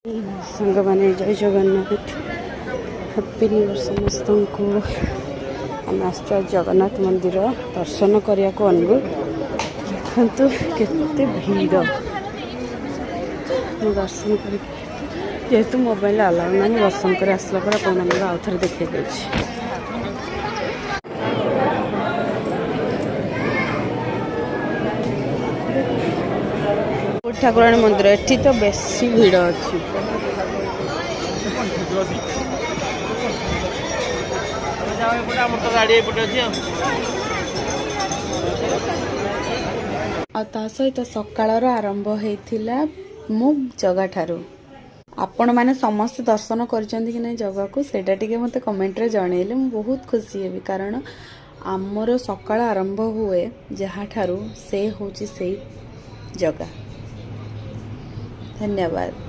सांग माने जय जगन्नाथ हैप्पी न्यू ईयर समस्त को आम आस जगन्नाथ मंदिर दर्शन करने को अनुरोध देखु केते भीड़ दर्शन कर जेहेतु मोबाइल अलाउ ना दर्शन कर आसला पर आउ थे देखे ठाकुराणी मंदिर एठी तो बेसी भीड़ अच्छी सहित सकाळर आरंभ होता मो जगह ठारू आपण मैंने समस्त दर्शन करछंती कि नहीं जगह को सेटा टिके मते कमेंट रे जणेले मु बहुत खुशी हेबी कारण आमर सकाळ आरंभ हुए जहाँ ठारू से होची से जगह। धन्यवाद।